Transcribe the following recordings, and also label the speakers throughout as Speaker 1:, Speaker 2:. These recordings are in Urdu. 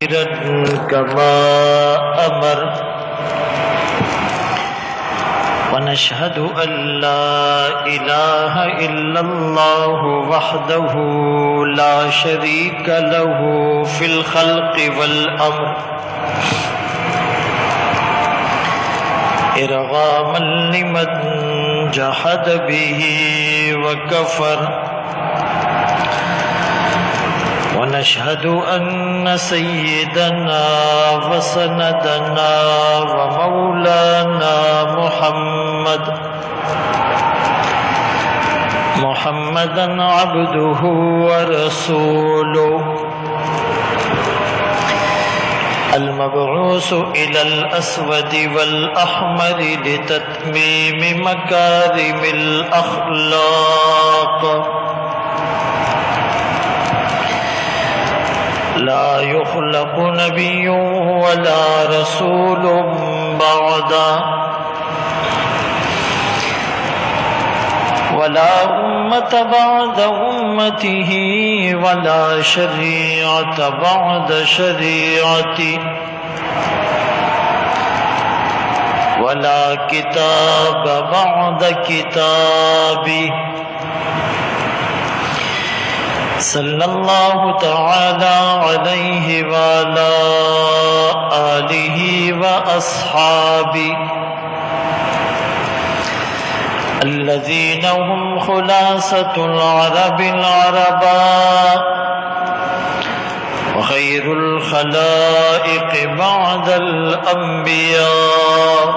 Speaker 1: كما أمر ونشهد أن لا إله إلا الله وحده لا شريك له في الخلق والأمر إرغاما لمن جحد به وكفر ونشهد أن سيدنا وسندنا ومولانا محمدا عبده ورسوله المبعوث إلى الأسود والأحمر لتتميم مكارم الأخلاق لا يخلق نبي ولا رسول بعده ولا أمة بعد أمته ولا شريعة بعد شريعته ولا كتاب بعد كتابه صلى الله تعالى عليه وعلى آله وأصحابه الذين هم خلاصة العرب العرباء وخير الخلائق بعد الأنبياء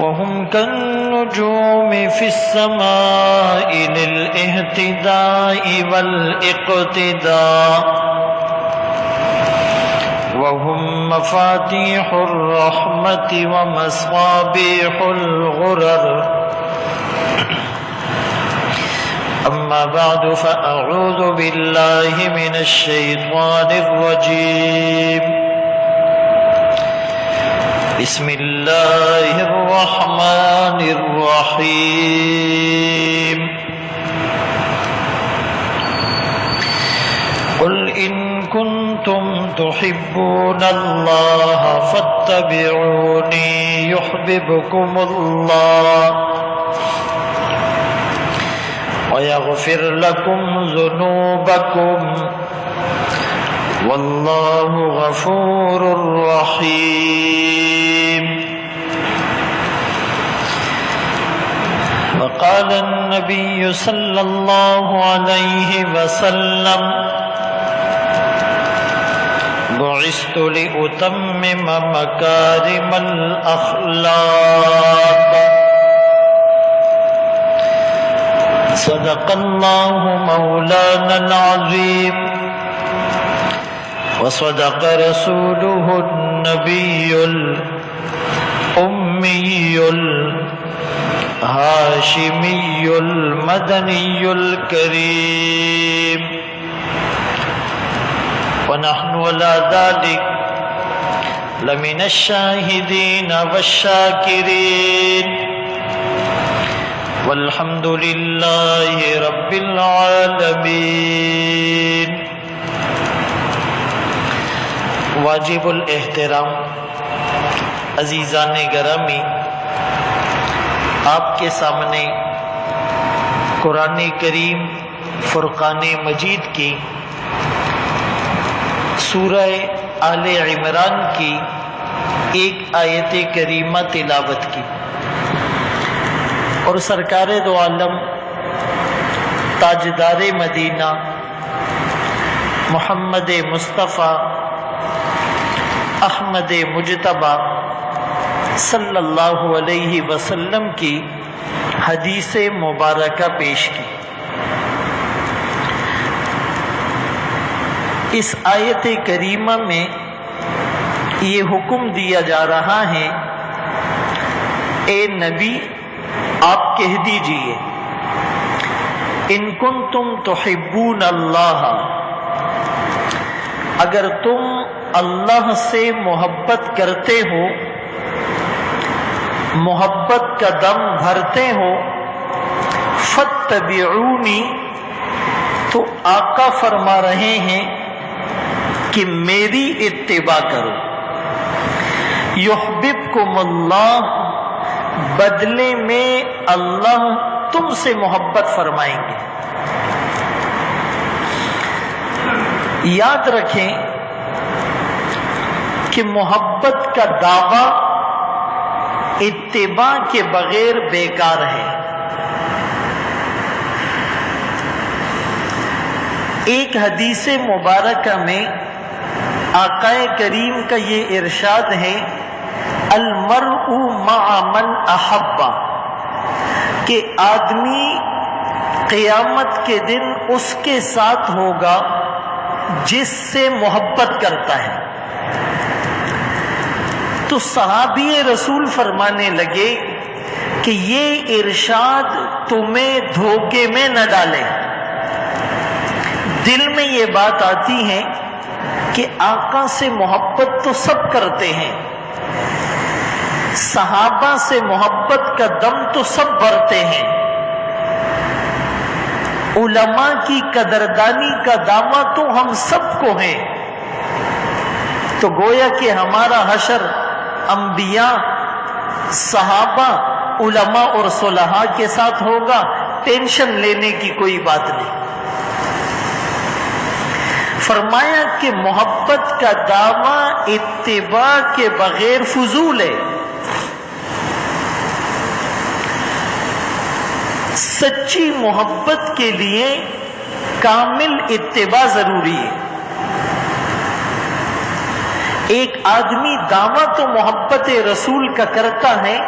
Speaker 1: وهم كالنجوم في السماء للاهتداء والاقتداء وهم مفاتيح الرحمة ومصابيح الغرر أما بعد فأعوذ بالله من الشيطان الرجيم بسم الله الرحمن الرحيم قل إن كنتم تحبون الله فاتبعوني يحببكم الله ويغفر لكم ذنوبكم والله غفور رحيم وقال النبي صلى الله عليه وسلم بعثت لأتمم مكارم الأخلاق صدق الله مولانا العظيم وصدق رسوله النبي الأمي الهاشمي المدني الكريم ونحن على ذلك لمن الشاهدين والشاكرين والحمد لله رب العالمين. واجب الاحترام عزیزان گرامی، آپ کے سامنے قرآن کریم فرقان مجید کی سورہ آل عمران کی ایک آیت کریمہ تلاوت کی، اور سرکار دو عالم تاجدار مدینہ محمد مصطفیٰ احمد مجتبی صلی اللہ علیہ وسلم کی حدیث مبارکہ پیش کی۔ اس آیت کریمہ میں یہ حکم دیا جا رہا ہے، اے نبی آپ کہہ دیجئے ان کنتم تحبون اللہ، اگر تم اللہ سے محبت کرتے ہو، محبت کا دم بھرتے ہو، فاتبعونی، تو آقا فرما رہے ہیں کہ میری اتباع کرو. یحببکم اللہ، بدلے میں اللہ تم سے محبت فرمائیں گے. یاد رکھیں کہ محبت کا دعویٰ اتباع کے بغیر بیکار ہے. ایک حدیث مبارکہ میں آقا کریم کا یہ ارشاد ہے، المرء مع من احب، کہ آدمی قیامت کے دن اس کے ساتھ ہوگا جس سے محبت کرتا ہے. تو صحابی رسول فرمانے لگے کہ یہ ارشاد تمہیں دھوکے میں نہ ڈالے. دل میں یہ بات آتی ہے کہ آقا سے محبت تو سب کرتے ہیں، صحابہ سے محبت کا دم تو سب بھرتے ہیں، علماء کی قدردانی کا دعویٰ تو ہم سب کو ہے. تو گویا کہ ہمارا حشر انبیاء، صحابہ، علماء اور صلحاء کے ساتھ ہوگا. ٹینشن لینے کی کوئی بات نہیں. فرمایا کہ محبت کا دعویٰ اتباع کے بغیر فضول ہے. سچی محبت کے لیے کامل اتباع ضروری ہے. ایک آدمی دعویٰ تو محبت رسول کا کرتا ہے،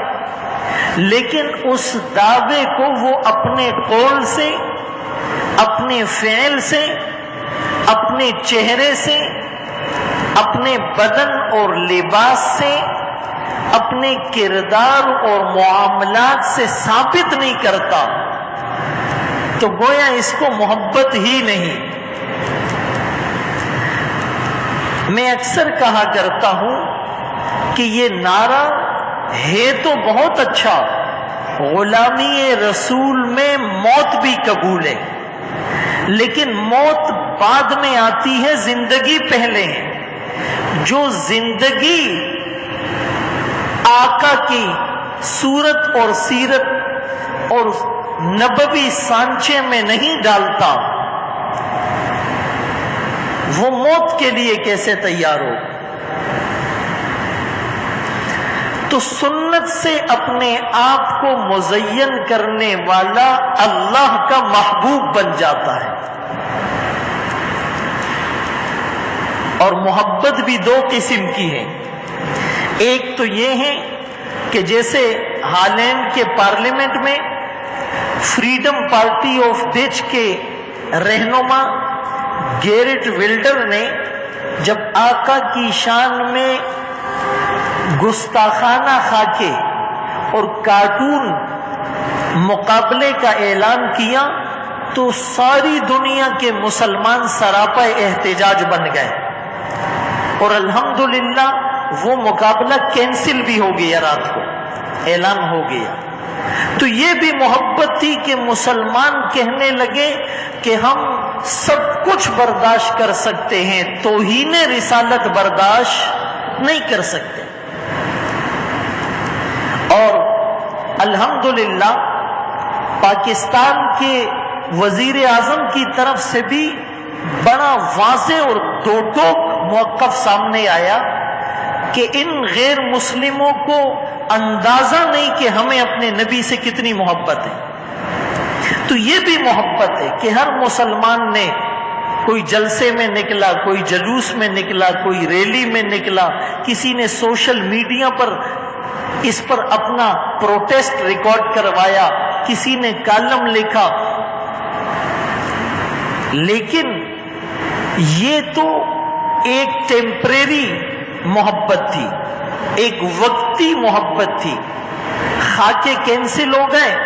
Speaker 1: لیکن اس دعوے کو وہ اپنے قول سے، اپنے فعل سے، اپنے چہرے سے، اپنے بدن اور لباس سے، اپنے کردار اور معاملات سے ثابت نہیں کرتا، تو گویا اس کو محبت ہی نہیں. میں اکثر کہا کرتا ہوں کہ یہ نعرہ ہے تو بہت اچھا، غلامی رسول میں موت بھی قبول ہے، لیکن موت بعد میں آتی ہے، زندگی پہلے ہے. جو زندگی آقا کی صورت اور سیرت اور نبوی سانچے میں نہیں ڈالتا، وہ موت کے لیے کیسے تیار ہو؟ تو سنت سے اپنے آپ کو مزین کرنے والا اللہ کا محبوب بن جاتا ہے. اور محبت بھی دو قسم کی ہے. ایک تو یہ ہے کہ جیسے ہالینڈ کے پارلیمنٹ میں فریڈم پارٹی آف ڈچ کے رہنما گیرٹ ولڈر نے جب آقا کی شان میں گستاخانہ خاکے اور کارٹون مقابلے کا اعلان کیا تو ساری دنیا کے مسلمان سراپا احتجاج بن گئے، اور الحمدللہ وہ مقابلہ کینسل بھی ہو گیا، رات کو اعلان ہو گیا. تو یہ بھی محبت تھی کہ مسلمان کہنے لگے کہ ہم سب کچھ برداشت کر سکتے ہیں، توہین رسالت برداشت نہیں کر سکتے. اور الحمدللہ پاکستان کے وزیر اعظم کی طرف سے بھی بڑا واضح اور دو ٹوک موقف سامنے آیا کہ ان غیر مسلموں کو اندازہ نہیں کہ ہمیں اپنے نبی سے کتنی محبت ہے. تو یہ بھی محبت ہے کہ ہر مسلمان نے کوئی جلسے میں نکلا، کوئی جلوس میں نکلا، کوئی ریلی میں نکلا، کسی نے سوشل میڈیا پر اس پر اپنا پروٹیسٹ ریکارڈ کروایا، کسی نے کالم لکھا. لیکن یہ تو ایک ٹیمپریری محبت تھی، ایک وقتی محبت تھی. خاکے کینسل ہو گئے،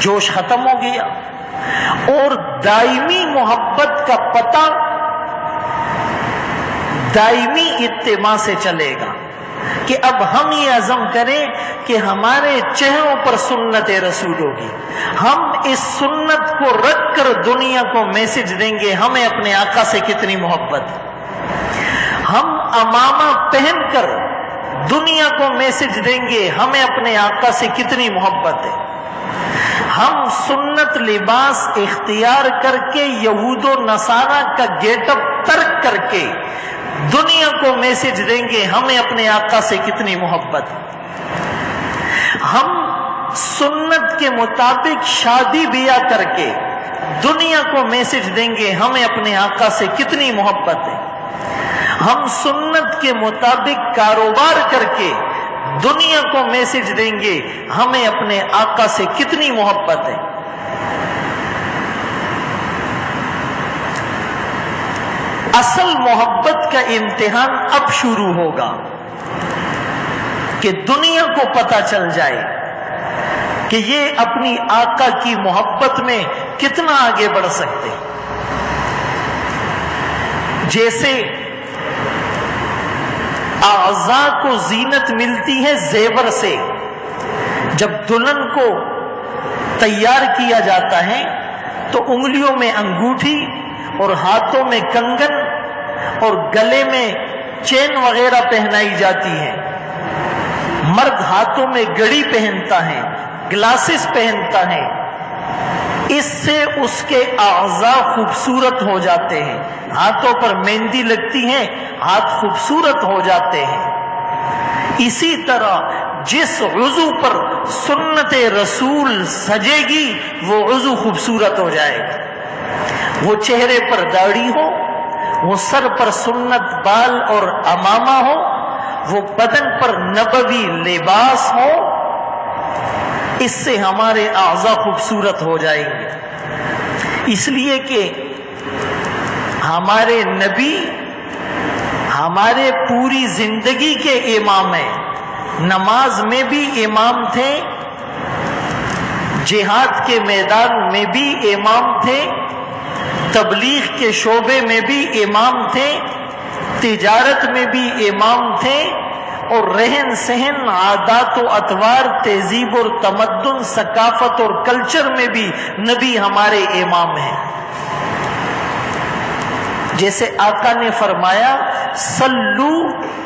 Speaker 1: جوش ختم ہو گیا. اور دائمی محبت کا پتہ دائمی اتباع سے چلے گا کہ اب ہم یہ عزم کریں کہ ہمارے چہروں پر سنت رسول ہوگی، ہم اس سنت کو رکھ کر دنیا کو میسج دیں گے ہمیں اپنے آقا سے کتنی محبت. ہم امامہ پہن کر دنیا کو میسج دیں گے ہمیں اپنے آقا سے کتنی محبت ہے. ہم سنت لباس اختیار کر کے یہود و نصارہ کا گیٹ اپ ترک کر کے دنیا کو میسج دیں گے ہمیں اپنے آقا سے کتنی محبت. ہم سنت کے مطابق شادی بیاہ کر کے دنیا کو میسج دیں گے ہمیں اپنے آقا سے کتنی محبت ہے. ہم سنت کے مطابق کاروبار کر کے دنیا کو میسج دیں گے ہمیں اپنے آقا سے کتنی محبت ہے. اصل محبت کا امتحان اب شروع ہوگا کہ دنیا کو پتہ چل جائے کہ یہ اپنی آقا کی محبت میں کتنا آگے بڑھ سکتے. جیسے اعضاء کو زینت ملتی ہے زیور سے، جب دلہن کو تیار کیا جاتا ہے تو انگلیوں میں انگوٹھی اور ہاتھوں میں کنگن اور گلے میں چین وغیرہ پہنائی جاتی ہے. مرد ہاتھوں میں گڑی پہنتا ہے، گلاسز پہنتا ہے. اس سے اس کے اعضاء خوبصورت ہو جاتے ہیں. ہاتھوں پر مہندی لگتی ہے، ہاتھ خوبصورت ہو جاتے ہیں. اسی طرح جس عضو پر سنت رسول سجے گی وہ عضو خوبصورت ہو جائے گا. وہ چہرے پر داڑھی ہو، وہ سر پر سنت بال اور امامہ ہو، وہ بدن پر نبوی لباس ہو، اس سے ہمارے اعضاء خوبصورت ہو جائیں گے. اس لیے کہ ہمارے نبی ہمارے پوری زندگی کے امام ہیں. نماز میں بھی امام تھے، جہاد کے میدان میں بھی امام تھے، تبلیغ کے شعبے میں بھی امام تھے، تجارت میں بھی امام تھے، اور رہن سہن، عادات و اطوار، تہذیب اور تمدن، ثقافت اور کلچر میں بھی نبی ہمارے امام ہیں. جیسے آقا نے فرمایا صلو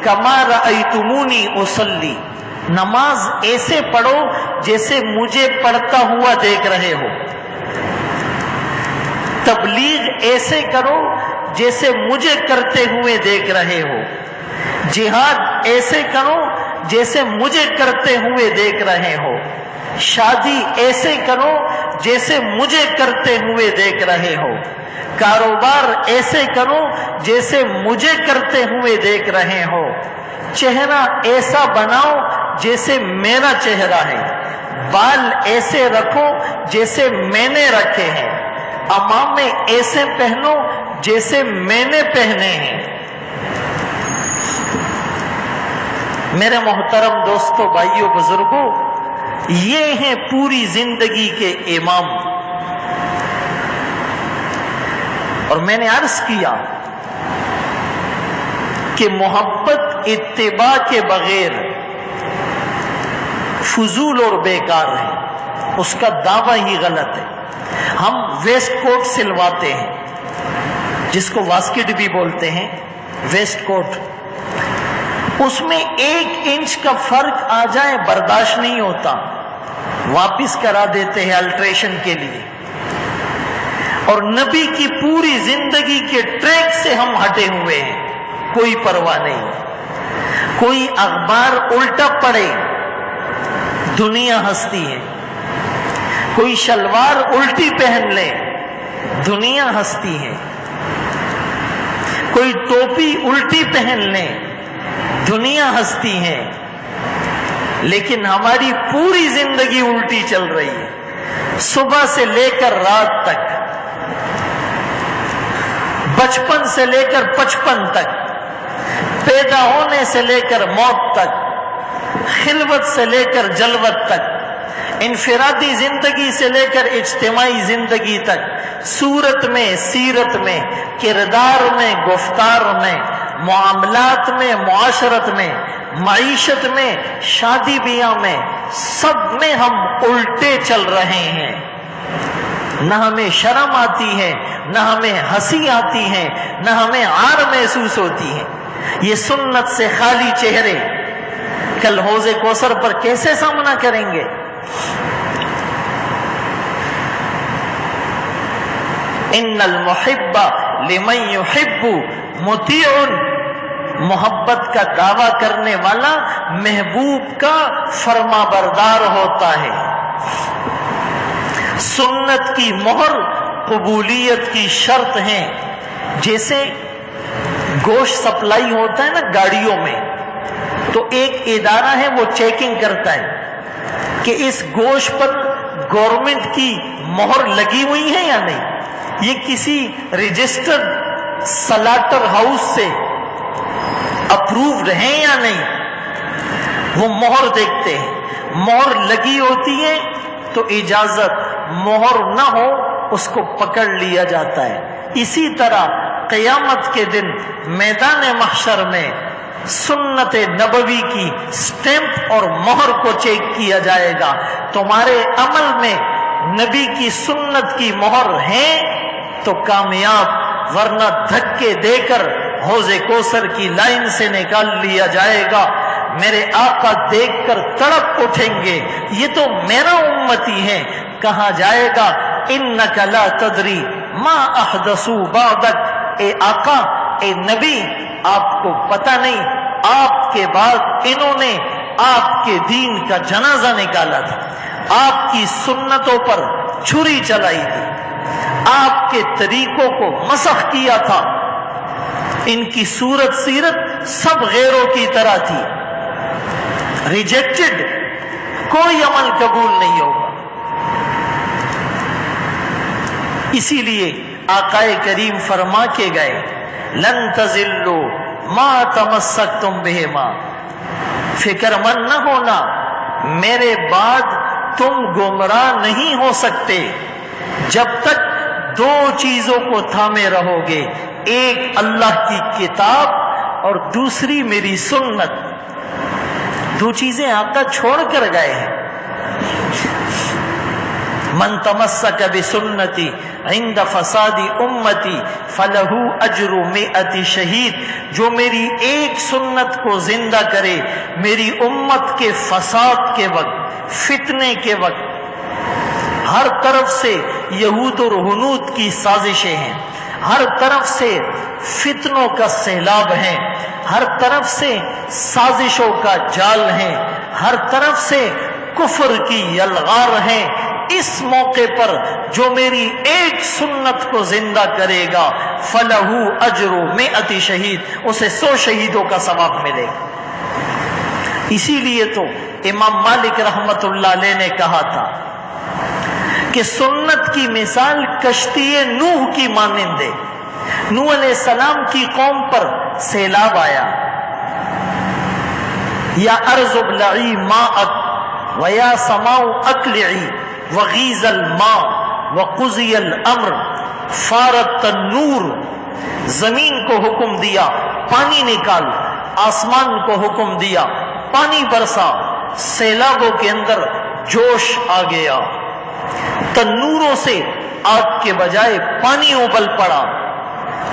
Speaker 1: کما رأیتمونی اصلی، نماز ایسے پڑھو جیسے مجھے پڑھتا ہوا دیکھ رہے ہو. تبلیغ ایسے کرو جیسے مجھے کرتے ہوئے دیکھ رہے ہو. جہاد ایسے کرو جیسے مجھے کرتے ہوئے دیکھ رہے ہو. شادی ایسے کرو جیسے مجھے کرتے ہوئے دیکھ رہے ہو. کاروبار ایسے کرو جیسے مجھے کرتے ہوئے دیکھ رہے ہو. چہرہ ایسا بناؤ جیسے میرا چہرہ ہے. بال ایسے رکھو جیسے میں نے رکھے ہیں. امامے ایسے پہنو جیسے میں نے پہنے ہیں. میرے محترم دوستوں، بھائیوں، بزرگوں، یہ ہیں پوری زندگی کے امام. اور میں نے عرض کیا کہ محبت اتباع کے بغیر فضول اور بیکار ہے. اس کا دعویٰ ہی غلط ہے. ہم ویسٹ کوٹ سلواتے ہیں، جس کو واسکٹ بھی بولتے ہیں، ویسٹ کوٹ. اس میں 1 انچ کا فرق آ جائے برداشت نہیں ہوتا، واپس کرا دیتے ہیں الٹریشن کے لیے. اور نبی کی پوری زندگی کے ٹریک سے ہم ہٹے ہوئے ہیں، کوئی پرواہ نہیں. کوئی اخبار الٹا پڑے، دنیا ہنستی ہے. کوئی شلوار الٹی پہن لے، دنیا ہنستی ہے. کوئی ٹوپی الٹی پہن لے، دنیا ہنستی ہے. لیکن ہماری پوری زندگی الٹی چل رہی ہے. صبح سے لے کر رات تک، بچپن سے لے کر 55 تک، پیدا ہونے سے لے کر موت تک، خلوت سے لے کر جلوت تک، انفرادی زندگی سے لے کر اجتماعی زندگی تک، صورت میں، سیرت میں، کردار میں، گفتار میں، معاملات میں، معاشرت میں، معیشت میں، شادی بیاہ میں، سب میں ہم الٹے چل رہے ہیں. نہ ہمیں شرم آتی ہے، نہ ہمیں ہنسی آتی ہے، نہ ہمیں عار محسوس ہوتی ہے. یہ سنت سے خالی چہرے کل حوض کوثر پر کیسے سامنا کریں گے؟ ان المحب لمن يحب مطیع، محبت کا دعویٰ کرنے والا محبوب کا فرما بردار ہوتا ہے۔ سنت کی مہر قبولیت کی شرط ہے۔ جیسے گوشت سپلائی ہوتا ہے نا گاڑیوں میں، تو ایک ادارہ ہے وہ چیکنگ کرتا ہے کہ اس گوشت پر گورنمنٹ کی مہر لگی ہوئی ہے یا نہیں، یہ کسی رجسٹرڈ سلاٹر ہاؤس سے اپرووڈ ہیں یا نہیں، وہ مہر دیکھتے ہیں۔ مہر لگی ہوتی ہے تو اجازت، مہر نہ ہو اس کو پکڑ لیا جاتا ہے۔ اسی طرح قیامت کے دن میدان محشر میں سنت نبوی کی سٹیمپ اور مہر کو چیک کیا جائے گا۔ تمہارے عمل میں نبی کی سنت کی مہر ہے تو کامیاب، ورنہ دھکے دے کر حوض کوثر کی لائن سے نکال لیا جائے گا۔ میرے آقا دیکھ کر تڑپ اٹھیں گے، یہ تو میرا امتی ہے۔ کہا جائے گا انک لا تدری ما احدثوا بعدک، اے آقا، اے نبی، آپ کو پتہ نہیں آپ کے بعد انہوں نے آپ کے دین کا جنازہ نکالا تھا، آپ کی سنتوں پر چھری چلائی تھی، آپ کے طریقوں کو مسخ کیا تھا۔ ان کی صورت سیرت سب غیروں کی طرح تھی، ریجیکٹڈ، کوئی عمل قبول نہیں ہوگا۔ اسی لیے آقا کریم فرما کے گئے لن تزلوا ما تمسکتم بہما، فکر مند نہ ہونا، میرے بعد تم گمراہ نہیں ہو سکتے جب تک دو چیزوں کو تھامے رہو گے، ایک اللہ کی کتاب اور دوسری میری سنت۔ دو چیزیں آقا چھوڑ کر گئے ہیں۔ من تمسک بسنتی عند فساد امتی فلہ اجر 100 شہید، جو میری ایک سنت کو زندہ کرے میری امت کے فساد کے وقت، فتنے کے وقت۔ ہر طرف سے یہود اور ہنود کی سازشیں ہیں، ہر طرف سے فتنوں کا سیلاب ہے، ہر طرف سے سازشوں کا جال ہے، ہر طرف سے کفر کی یلغار ہے۔ اس موقع پر جو میری ایک سنت کو زندہ کرے گا فلہ اجر 100 شہید، اسے 100 شہیدوں کا ثواب ملے گا۔ اسی لیے تو امام مالک رحمت اللہ علیہ نے کہا تھا کہ سنت کی مثال کشتی نوح کی مانند ہے۔ نوح علیہ السلام کی قوم پر سیلاب آیا، یا ارض ابلعی ماءک ویا سماء اقلعی وغیظ الماء وقضی الامر فارت النور، زمین کو حکم دیا پانی نکال، آسمان کو حکم دیا پانی برسا، سیلابوں کے اندر جوش آ گیا، تنوروں سے آگ کے بجائے پانی ابل پڑا۔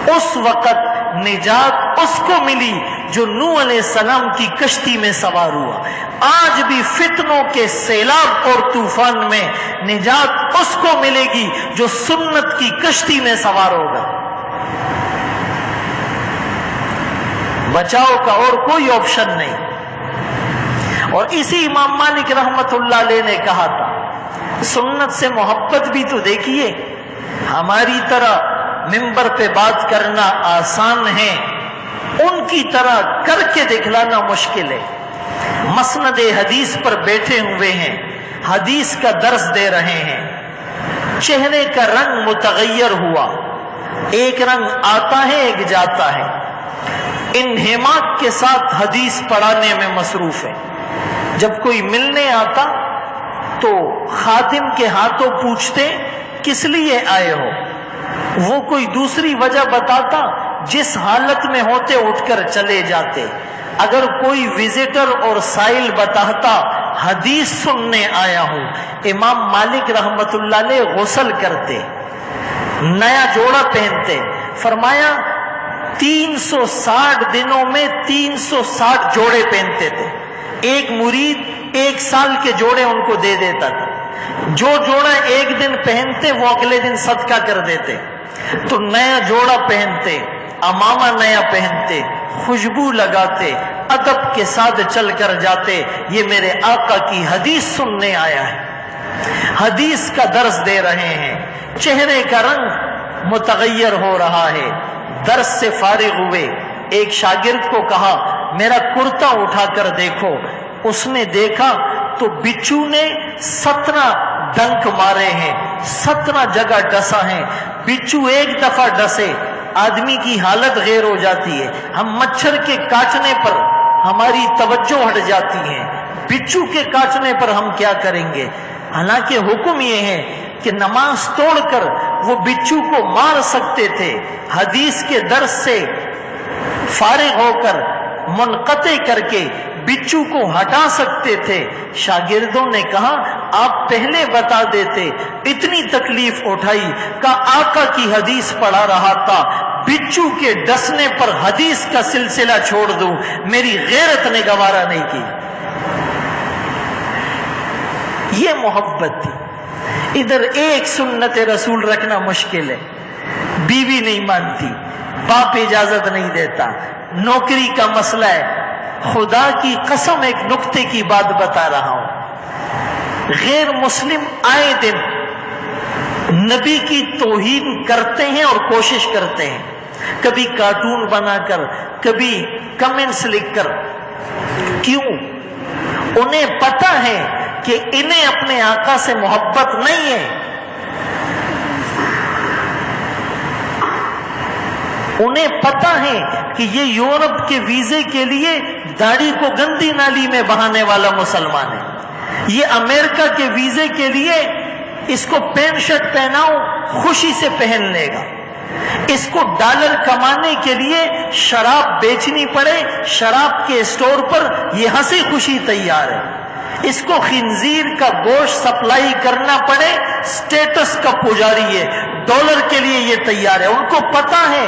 Speaker 1: اس وقت نجات اس کو ملی جو نوح علیہ السلام کی کشتی میں سوار ہوا۔ آج بھی فتنوں کے سیلاب اور طوفان میں نجات اس کو ملے گی جو سنت کی کشتی میں سوار ہوگا۔ بچاؤ کا اور کوئی آپشن نہیں۔ اور اسی امام مالک رحمت اللہ علیہ نے کہا تھا سنت سے محبت بھی تو دیکھیے، ہماری طرح ممبر پہ بات کرنا آسان ہے، ان کی طرح کر کے دکھلانا مشکل ہے۔ مسند حدیث پر بیٹھے ہوئے ہیں، حدیث کا درس دے رہے ہیں، چہرے کا رنگ متغیر ہوا، ایک رنگ آتا ہے ایک جاتا ہے، انہماک کے ساتھ حدیث پڑھانے میں مصروف ہے۔ جب کوئی ملنے آتا تو خادم کے ہاتھوں پوچھتے کس لیے آئے ہو، وہ کوئی دوسری وجہ بتاتا، جس حالت میں ہوتے اٹھ کر چلے جاتے۔ اگر کوئی وزٹر اور سائل بتاتا حدیث سننے آیا ہوں، امام مالک رحمت اللہ علیہ غسل کرتے، نیا جوڑا پہنتے، فرمایا 360 دنوں میں 360 جوڑے پہنتے تھے. ایک مرید 1 سال کے جوڑے ان کو دے دیتا تھا. جو جوڑا ایک دن پہنتے وہ اگلے دن صدقہ کر دیتے. تو نیا جوڑا پہنتے، امامہ نیا پہنتے، خوشبو لگاتے، ادب کے ساتھ چل کر جاتے. یہ میرے آقا کی حدیث سننے آیا ہے، حدیث کا درس دے رہے ہیں. چہرے کا رنگ متغیر ہو رہا ہے. درس سے فارغ ہوئے، ایک شاگرد کو کہا میرا کرتا اٹھا کر دیکھو. اس نے دیکھا تو بچو نے 17 ڈنک مارے ہیں، 17 جگہ ڈسا ہے. بچو ایک دفعہ ڈسے آدمی کی حالت غیر ہو جاتی ہے. ہم مچھر کے کاٹنے پر ہماری توجہ ہٹ جاتی ہے، بچو کے کاٹنے پر ہم کیا کریں گے؟ حالانکہ حکم یہ ہے کہ نماز توڑ کر وہ بچو کو مار سکتے تھے. حدیث کے درس سے فارغ ہو کر منقطع کر کے بچو کو ہٹا سکتے تھے. شاگردوں نے کہا آپ پہلے بتا دیتے، اتنی تکلیف اٹھائی. کا آقا کی حدیث پڑھا رہا تھا، بچو کے ڈسنے پر حدیث کا سلسلہ چھوڑ دوں، میری غیرت نے گوارا نہیں کی. یہ محبت تھی. ادھر ایک سنت رسول رکھنا مشکل ہے، بیوی نہیں مانتی، باپ اجازت نہیں دیتا، نوکری کا مسئلہ ہے. خدا کی قسم ایک نکتے کی بات بتا رہا ہوں، غیر مسلم آئے دن نبی کی توہین کرتے ہیں اور کوشش کرتے ہیں، کبھی کارٹون بنا کر، کبھی کمنٹس لکھ کر. کیوں؟ انہیں پتا ہے کہ انہیں اپنے آقا سے محبت نہیں ہے. انہیں پتا ہے کہ یہ یورپ کے ویزے کے لیے داڑھی کو گندی نالی میں بہانے والا مسلمان ہے. یہ امریکہ کے ویزے کے لیے اس کو پینٹ شرٹ پہناؤ خوشی سے پہن لے گا. اس کو ڈالر کمانے کے لیے شراب بیچنی پڑے، شراب کے اسٹور پر یہ ہنسی خوشی تیار ہے. اس کو خنزیر کا گوشت سپلائی کرنا پڑے، سٹیٹس کا پجاری ہے، ڈالر کے لیے یہ تیار ہے. ان کو پتا ہے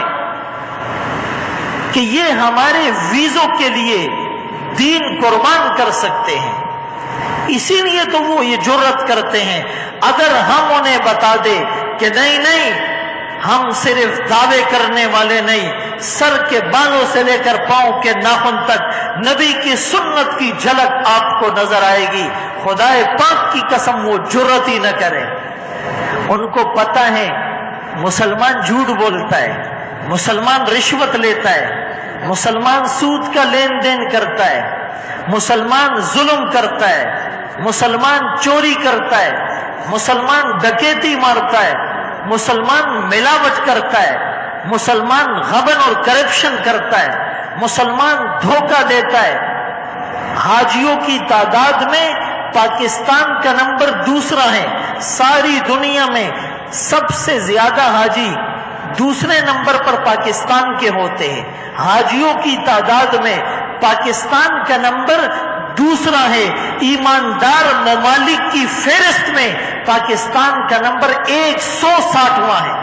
Speaker 1: کہ یہ ہمارے ویزوں کے لیے دین قربان کر سکتے ہیں، اسی لیے تو وہ یہ جرأت کرتے ہیں. اگر ہم انہیں بتا دے کہ نہیں نہیں، ہم صرف دعوے کرنے والے نہیں، سر کے بالوں سے لے کر پاؤں کے ناخن تک نبی کی سنت کی جھلک آپ کو نظر آئے گی، خدائے پاک کی قسم وہ جرأت ہی نہ کرے. ان کو پتا ہے مسلمان جھوٹ بولتا ہے، مسلمان رشوت لیتا ہے، مسلمان سود کا لین دین کرتا ہے، مسلمان ظلم کرتا ہے، مسلمان چوری کرتا ہے، مسلمان ڈکیتی مارتا ہے، مسلمان ملاوٹ کرتا ہے، مسلمان غبن اور کرپشن کرتا ہے، مسلمان دھوکہ دیتا ہے. حاجیوں کی تعداد میں پاکستان کا نمبر دوسرا ہے. ساری دنیا میں سب سے زیادہ حاجی دوسرے نمبر پر پاکستان کے ہوتے ہیں. حاجیوں کی تعداد میں پاکستان کا نمبر دوسرا ہے. ایماندار ممالک کی فہرست میں پاکستان کا نمبر 160واں ہے.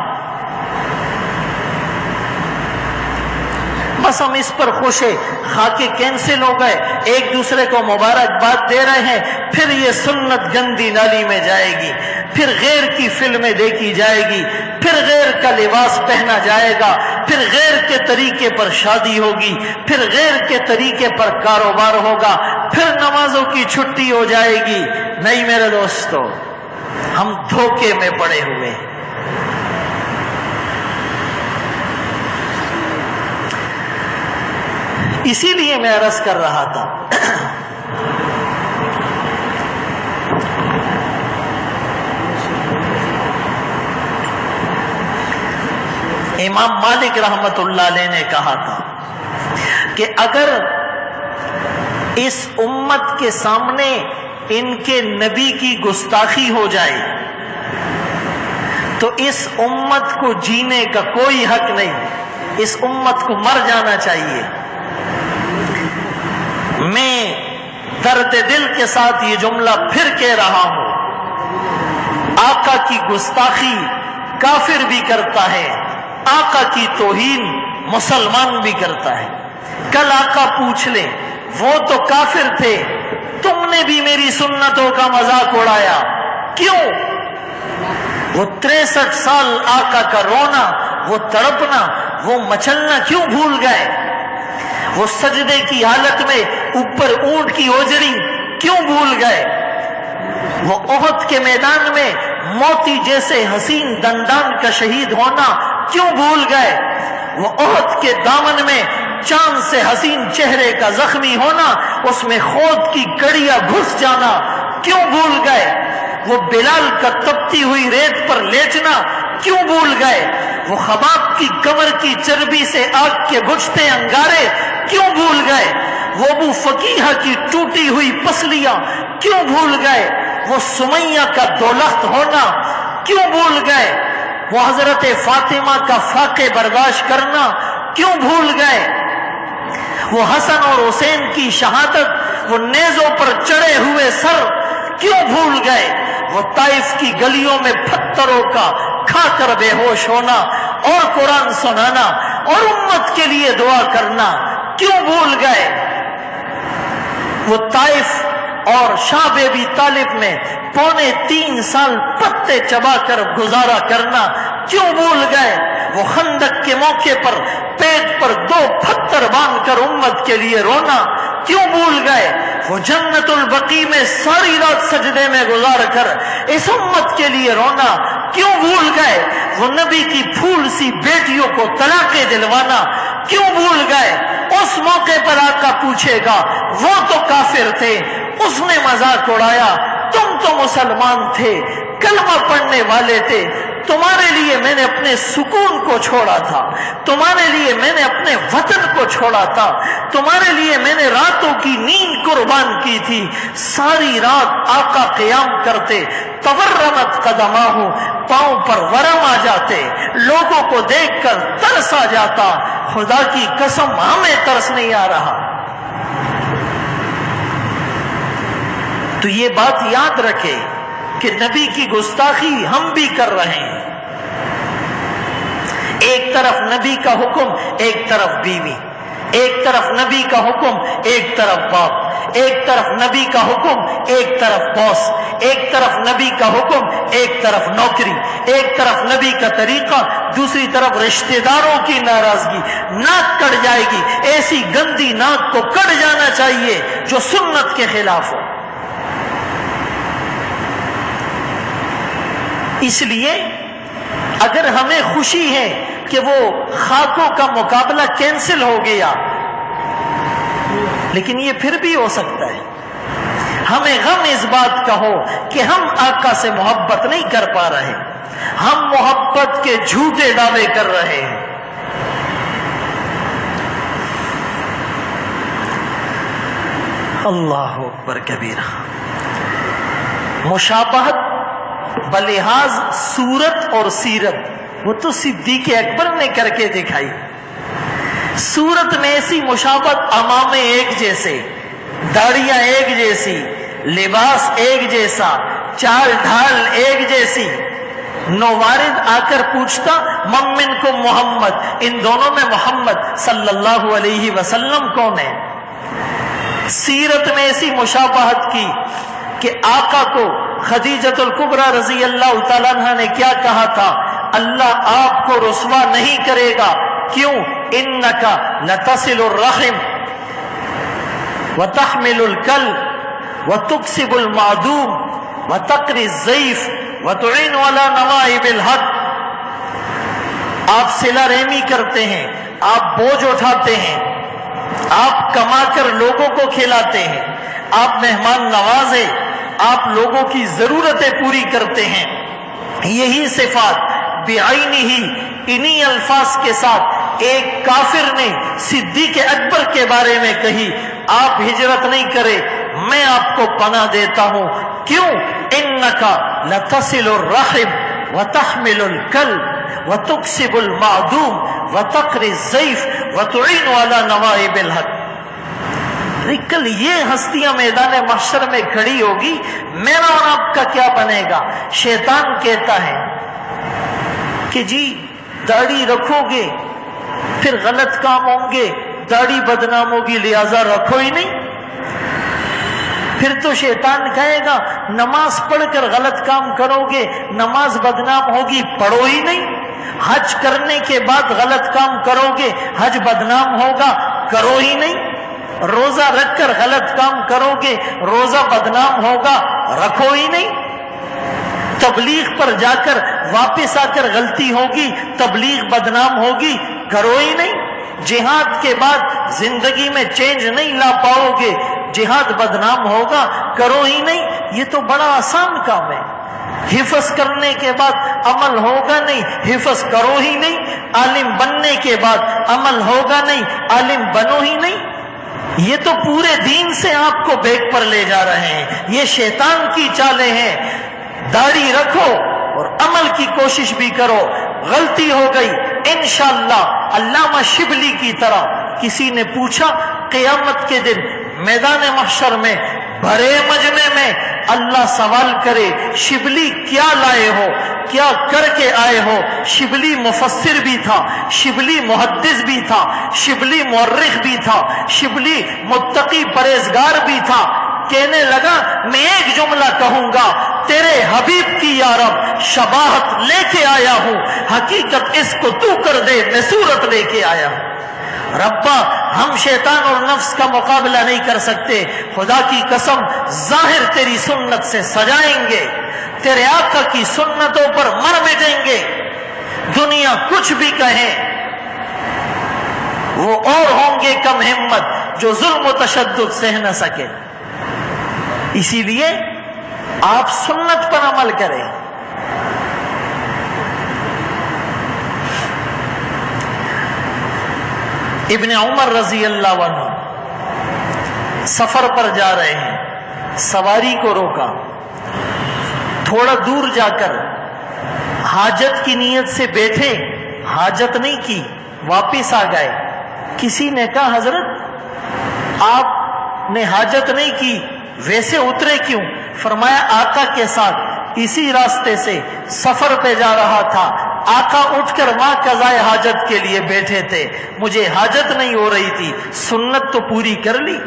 Speaker 1: بس ہم اس پر خوش ہیں. خاکے کینسل ہو گئے، ایک دوسرے کو مبارکباد دے رہے ہیں، پھر یہ سنت گندی نالی میں جائے گی، پھر غیر کی فلمیں دیکھی جائے گی، پھر غیر کا لباس پہنا جائے گا، پھر غیر کے طریقے پر شادی ہوگی، پھر غیر کے طریقے پر کاروبار ہوگا، پھر نمازوں کی چھٹی ہو جائے گی. نہیں میرے دوستو، ہم دھوکے میں پڑے ہوئے ہیں. اسی لیے میں عرض کر رہا تھا امام مالک رحمت اللہ علیہ نے کہا تھا کہ اگر اس امت کے سامنے ان کے نبی کی گستاخی ہو جائے تو اس امت کو جینے کا کوئی حق نہیں، اس امت کو مر جانا چاہیے. میں درد دل کے ساتھ یہ جملہ پھر کہہ رہا ہوں، آقا کی گستاخی کافر بھی کرتا ہے، آقا کی توہین مسلمان بھی کرتا ہے۔ کل آقا پوچھ لیں وہ تو کافر تھے، تم نے بھی میری سنتوں کا مذاق اڑایا، کیوں؟ وہ 63 سال آقا کا رونا، وہ تڑپنا، وہ مچلنا کیوں بھول گئے؟ وہ سجدے کی حالت میں اوپر اونٹ کی اوجڑی کیوں بھول گئے؟ وہ احد کے میدان میں موتی جیسے حسین دندان کا شہید ہونا کیوں بھول گئے؟ وہ احد کے دامن میں چاند سے حسین چہرے کا زخمی ہونا، اس میں خود کی کڑیاں گھس جانا کیوں بھول گئے؟ وہ بلال کا تپتی ہوئی ریت پر لیٹنا کیوں بھول گئے؟ وہ خباب کی کمر کی چربی سے آگ کے بجھتے انگارے کیوں بھول گئے؟ وہ ابو فقیہ کی ٹوٹی ہوئی پسلیاں کیوں بھول گئے؟ وہ سمیہ کا دولخت ہونا کیوں بھول گئے؟ وہ حضرت فاطمہ کا فاقے برداشت کرنا کیوں بھول گئے؟ وہ حسن اور حسین کی شہادت، وہ نیزوں پر چڑھے ہوئے سر کیوں بھول گئے؟ وہ طائف کی گلیوں میں پتھروں کا کھا کر بے ہوش ہونا اور قرآن سنانا اور امت کے لیے دعا کرنا کیوں بھول گئے؟ وہ طائف اور شاہ بی طالب میں 3.25 سال پتے چبا کر گزارا کرنا کیوں بھول گئے؟ وہ خندق کے موقع پر پیٹ پر 2 پتھر باندھ کر امت کے لیے رونا کیوں بھول گئے؟ وہ جنت البقیع میں ساری رات سجدے میں گزار کر اس امت کے لیے رونا کیوں بھول گئے؟ وہ نبی کی پھول سی بیٹیوں کو طلاقیں دلوانا کیوں بھول گئے؟ اس موقع پر آقا پوچھے گا وہ تو کافر تھے، اس نے مذاق اڑایا، تم تو مسلمان تھے، کلمہ پڑھنے والے تھے، تمہارے لیے میں نے اپنے سکون کو چھوڑا تھا، تمہارے لیے میں نے اپنے وطن کو چھوڑا تھا، تمہارے لیے میں نے راتوں کی نیند قربان کی تھی۔ ساری رات آقا قیام کرتے، تورمت قدماہ، پاؤں پر ورم آ جاتے، لوگوں کو دیکھ کر ترس آ جاتا، خدا کی قسم ہمیں ترس نہیں آ رہا۔ تو یہ بات یاد رکھے کہ نبی کی گستاخی ہم بھی کر رہے ہیں۔ ایک طرف نبی کا حکم، ایک طرف بیوی، ایک طرف نبی کا حکم، ایک طرف باپ، ایک طرف نبی کا حکم، ایک طرف باس، ایک طرف نبی کا حکم، ایک طرف نوکری، ایک طرف نبی کا طریقہ، دوسری طرف رشتہ داروں کی ناراضگی، ناک کٹ جائے گی، ایسی گندی ناک کو کٹ جانا چاہیے جو سنت کے خلاف ہو۔ اس لیے اگر ہمیں خوشی ہے کہ وہ خاکوں کا مقابلہ کینسل ہو گیا، لیکن یہ پھر بھی ہو سکتا ہے، ہمیں غم اس بات کا ہو کہ ہم آقا سے محبت نہیں کر پا رہے، ہم محبت کے جھوٹے دعوے کر رہے ہیں۔ اللہ اکبر کبیرہ۔ مشابہت بلحاظ صورت اور سیرت وہ تو صدیق اکبر نے کر کے دکھائی۔ صورت میں ایسی مشابہت، امامے ایک جیسے، داڑیاں ایک جیسی، لباس ایک جیسا، چال ڈھال ایک جیسی۔ نوارد آ کر پوچھتا ممن کو محمد، ان دونوں میں محمد صلی اللہ علیہ وسلم کون ہے؟ سیرت میں ایسی مشابہت کی کہ آقا کو خدیجۃ الکبریٰ رضی اللہ تعالیٰ عنہ نے کیا کہا تھا؟ اللہ آپ کو رسوا نہیں کرے گا، کیوں؟ انک لتصل الرحم وتحمل الکل وتکسب المعدوم وتقری الضیف وتعین علی نوائب الحق۔ آپ صلہ رحمی کرتے ہیں، آپ بوجھ اٹھاتے ہیں، آپ کما کر لوگوں کو کھلاتے ہیں، آپ مہمان نوازے، آپ لوگوں کی ضرورتیں پوری کرتے ہیں۔ یہی صفات بعینہ، انہی الفاظ کے ساتھ ایک کافر نے صدیق اکبر کے بارے میں کہی، آپ ہجرت نہیں کرے، میں آپ کو پناہ دیتا ہوں، کیوں؟ انک لتصل الرحم وتحمل الکل وتکسب المعدوم وتقری الضیف وتعین علی نوائب الحق۔ کل یہ ہستیاں میدان محشر میں کھڑی ہوگی، میرا اور آپ کا کیا بنے گا؟ شیطان کہتا ہے کہ جی داڑھی رکھو گے پھر غلط کام ہوں گے، داڑھی بدنام ہوگی، لہذا رکھو ہی نہیں۔ پھر تو شیطان کہے گا نماز پڑھ کر غلط کام کرو گے، نماز بدنام ہوگی، پڑھو ہی نہیں۔ حج کرنے کے بعد غلط کام کرو گے، حج بدنام ہوگا، کرو ہی نہیں۔ روزہ رکھ کر غلط کام کرو گے، روزہ بدنام ہوگا، رکھو ہی نہیں۔ تبلیغ پر جا کر واپس آ کر غلطی ہوگی، تبلیغ بدنام ہوگی، کرو ہی نہیں۔ جہاد کے بعد زندگی میں چینج نہیں لا پاؤ گے، جہاد بدنام ہوگا، کرو ہی نہیں۔ یہ تو بڑا آسان کام ہے۔ حفظ کرنے کے بعد عمل ہوگا نہیں، حفظ کرو ہی نہیں۔ عالم بننے کے بعد عمل ہوگا نہیں، عالم بنو ہی نہیں۔ یہ تو پورے دین سے آپ کو بیک پر لے جا رہے ہیں، یہ شیطان کی چالیں ہیں۔ داڑھی رکھو اور عمل کی کوشش بھی کرو۔ غلطی ہو گئی انشاءاللہ علامہ شبلی کی طرح کسی نے پوچھا قیامت کے دن میدان محشر میں بھرے مجمع میں اللہ سوال کرے شبلی کیا لائے ہو، کیا کر کے آئے ہو؟ شبلی مفسر بھی تھا، شبلی محدث بھی تھا، شبلی مورخ بھی تھا، شبلی متقی پرہیزگار بھی تھا۔ کہنے لگا میں ایک جملہ کہوں گا، تیرے حبیب کی یا رب شباہت لے کے آیا ہوں، حقیقت اس کو تو کر دے، میں صورت لے کے آیا ہوں۔ ربا ہم شیطان اور نفس کا مقابلہ نہیں کر سکتے، خدا کی قسم ظاہر تیری سنت سے سجائیں گے، تیرے آقا کی سنتوں پر مر مٹیں گے۔ دنیا کچھ بھی کہے، وہ اور ہوں گے کم ہمت جو ظلم و تشدد سہ نہ سکے۔ اسی لیے آپ سنت پر عمل کریں۔ ابن عمر رضی اللہ عنہ سفر پر جا رہے ہیں، سواری کو روکا، تھوڑا دور جا کر حاجت کی نیت سے بیٹھے، حاجت نہیں کی، واپس آ گئے۔ کسی نے کہا حضرت آپ نے حاجت نہیں کی، ویسے اترے کیوں؟ فرمایا آقا کے ساتھ اسی راستے سے سفر پہ جا رہا تھا، آقا اٹھ کر وہاں قضائے حاجت کے لیے بیٹھے تھے، مجھے حاجت نہیں ہو رہی تھی، سنت تو پوری کر لی۔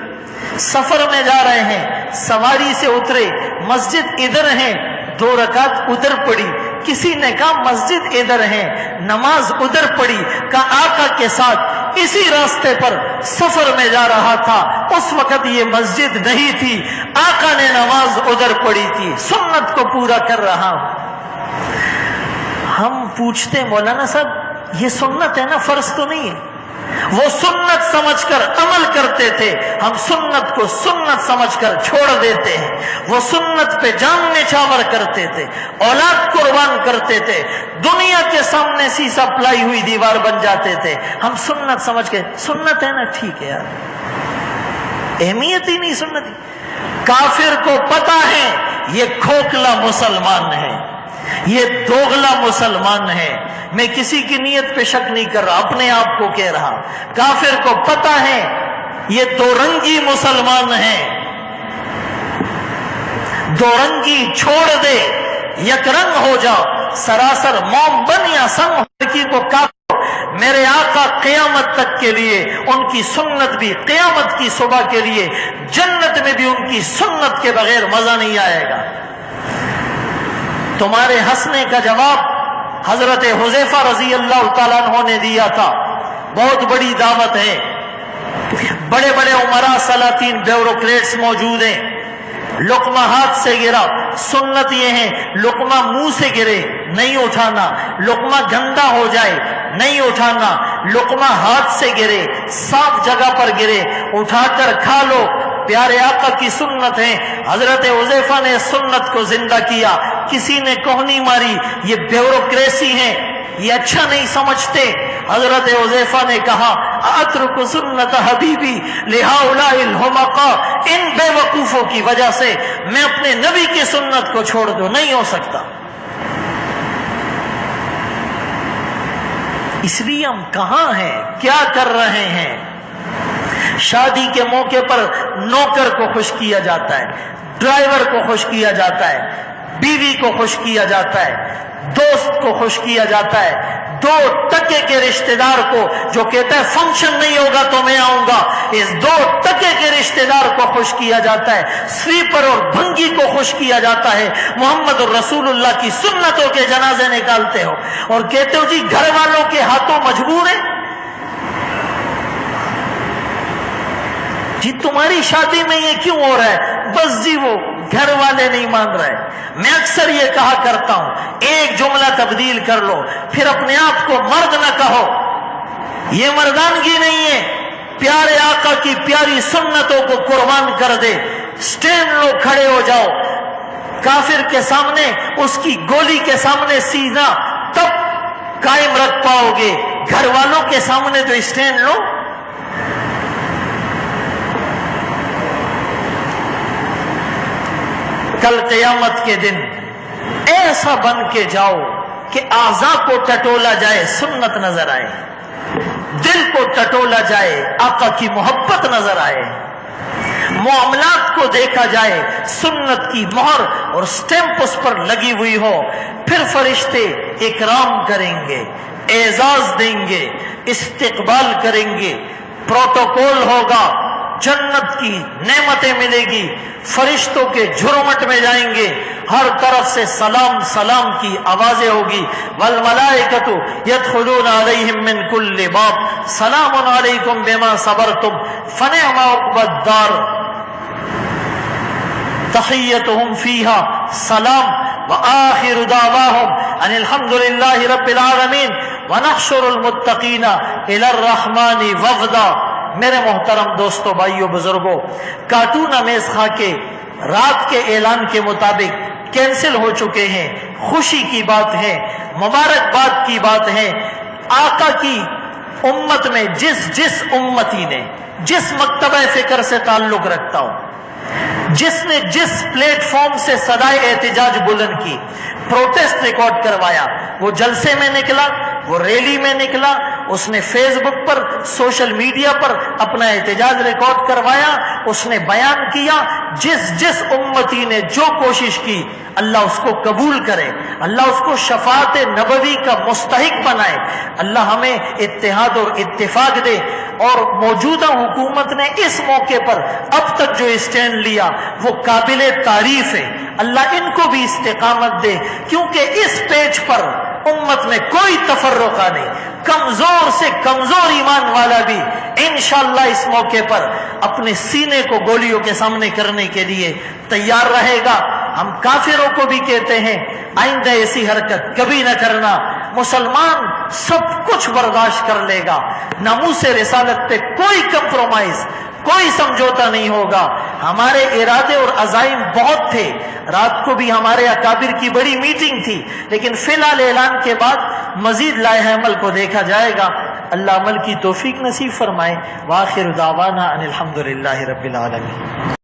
Speaker 1: سفر میں جا رہے ہیں، سواری سے اترے، مسجد ادھر ہے، 2 رکعت ادھر پڑی۔ کسی نے کہا مسجد ادھر ہے، نماز ادھر پڑی۔ کہا آقا کے ساتھ اسی راستے پر سفر میں جا رہا تھا، اس وقت یہ مسجد نہیں تھی، آقا نے نماز ادھر پڑھی تھی، سنت کو پورا کر رہا ہوں۔ ہم پوچھتے مولانا صاحب یہ سنت ہے نا، فرض تو نہیں ہے؟ وہ سنت سمجھ کر عمل کرتے تھے، ہم سنت کو سنت سمجھ کر چھوڑ دیتے ہیں۔ وہ سنت پہ جان نچھاور کرتے تھے، اولاد قربان کرتے تھے، دنیا کے سامنے سیسا پلائی ہوئی دیوار بن جاتے تھے۔ ہم سنت سمجھ کے، سنت ہے نا ٹھیک ہے یار، اہمیت ہی نہیں سنت کی۔ کافر کو پتا ہے یہ کھوکھلا مسلمان ہے، یہ دوغلا مسلمان ہے، میں کسی کی نیت پہ شک نہیں کر رہا، اپنے آپ کو کہہ رہا۔ کافر کو پتا ہے یہ دو رنگی مسلمان ہے، دو رنگی چھوڑ دے، یک رنگ ہو جاؤ، سراسر موم بن یا سنگ لڑکی کو کافر۔ میرے آقا قیامت تک کے لیے ان کی سنت بھی، قیامت کی صبح کے لیے جنت میں بھی ان کی سنت کے بغیر مزہ نہیں آئے گا۔ تمہارے ہنسنے کا جواب حضرت حذیفہ رضی اللہ تعالیٰ عنہ نے دیا تھا۔ بہت بڑی دعوت ہے، بڑے بڑے عمراء، سلاطین، بیوروکریٹس موجود ہیں۔ لقمہ ہاتھ سے گرا، سنت یہ ہے لقمہ منہ سے گرے نہیں اٹھانا، لقمہ گندا ہو جائے نہیں اٹھانا، لقمہ ہاتھ سے گرے، صاف جگہ پر گرے اٹھا کر کھا لو۔ پیارے آقا کی سنت ہے۔ حضرت حذیفہ نے سنت کو زندہ کیا۔ کسی نے کوہنی ماری یہ بیوروکریسی ہے، یہ اچھا نہیں سمجھتے۔ حضرت حذیفہ نے کہا اترک سنت حبیبی لہؤلاء الحمقاء، ان بے وقوفوں کی وجہ سے میں اپنے نبی کی سنت کو چھوڑ دوں، نہیں ہو سکتا۔ اس لیے ہم کہاں ہیں، کیا کر رہے ہیں؟ شادی کے موقع پر نوکر کو خوش کیا جاتا ہے، ڈرائیور کو خوش کیا جاتا ہے، بیوی کو خوش کیا جاتا ہے، دوست کو خوش کیا جاتا ہے، دو ٹکے کے رشتہ دار کو جو کہتا ہے فنکشن نہیں ہوگا تو میں آؤں گا، اس 2 ٹکے کے رشتہ دار کو خوش کیا جاتا ہے، سویپر اور بھنگی کو خوش کیا جاتا ہے، محمد الرسول اللہ کی سنتوں کے جنازے نکالتے ہو اور کہتے ہو جی گھر والوں کے ہاتھوں مجبور ہے۔ جی تمہاری شادی میں یہ کیوں ہو رہا ہے؟ بس جی وہ گھر والے نہیں مان رہے۔ میں اکثر یہ کہا کرتا ہوں، ایک جملہ تبدیل کر لو، پھر اپنے آپ کو مرد نہ کہو، یہ مردانگی نہیں ہے۔ پیارے آقا کی پیاری سنتوں کو قربان کر دے، سٹینڈ لو، کھڑے ہو جاؤ، کافر کے سامنے، اس کی گولی کے سامنے سینہ تب قائم رکھ پاؤ گے، گھر والوں کے سامنے تو سٹینڈ لو۔ کل قیامت کے دن ایسا بن کے جاؤ کہ اعضاء کو ٹٹولا جائے سنت نظر آئے، دل کو ٹٹولا جائے آقا کی محبت نظر آئے، معاملات کو دیکھا جائے سنت کی مہر اور سٹیمپ اس پر لگی ہوئی ہو، پھر فرشتے اکرام کریں گے، اعزاز دیں گے، استقبال کریں گے، پروٹوکول ہوگا، جنت کی نعمتیں ملے گی، فرشتوں کے جھرمٹ میں جائیں گے، ہر طرف سے سلام سلام کی آوازیں ہوگی، والملائکۃ یدخلون علیہم من کل باب سلام علیکم بما صبرتم فنعم عقبی الدار تحیتہم فیہا سلام وآخر دعواہم ان الحمد للہ رب العالمین ونحشر المتقین الی الرحمن وفدا۔ میرے محترم دوستو، بھائیو، بزرگوں، کارٹون امیز خاں کے رات کے اعلان کے مطابق کینسل ہو چکے ہیں۔ خوشی کی بات ہے، مبارکباد کی بات ہے، آقا کی امت میں جس امتی نے جس مکتبہ فکر سے تعلق رکھتا ہو، جس نے جس پلیٹ فارم سے صدائے احتجاج بلند کی، پروٹیسٹ ریکارڈ کروایا، وہ جلسے میں نکلا، وہ ریلی میں نکلا، اس نے فیس بک پر، سوشل میڈیا پر اپنا احتجاج ریکارڈ کروایا، اس نے بیان کیا، جس امتی نے جو کوشش کی، اللہ اس کو قبول کرے، اللہ اس کو شفاعت نبوی کا مستحق بنائے، اللہ ہمیں اتحاد اور اتفاق دے۔ اور موجودہ حکومت نے اس موقع پر اب تک جو اسٹینڈ لیا وہ قابل تعریف ہے، اللہ ان کو بھی استقامت دے، کیونکہ اس پیج پر امت میں کوئی تفرقہ نہیں، کمزور سے کمزور ایمان والا بھی انشاءاللہ اس موقع پر اپنے سینے کو گولیوں کے سامنے کرنے کے لیے تیار رہے گا۔ ہم کافروں کو بھی کہتے ہیں آئندہ ایسی حرکت کبھی نہ کرنا، مسلمان سب کچھ برداشت کر لے گا، ناموس رسالت پہ کوئی کمپرومائز، کوئی سمجھوتا نہیں ہوگا۔ ہمارے ارادے اور عزائم بہت تھے، رات کو بھی ہمارے اکابر کی بڑی میٹنگ تھی، لیکن فی الحال اعلان کے بعد مزید لائحہ عمل کو دیکھا جائے گا۔ اللہ عمل کی توفیق نصیب فرمائے۔ وآخر دعوانا ان الحمد للہ رب العالمین۔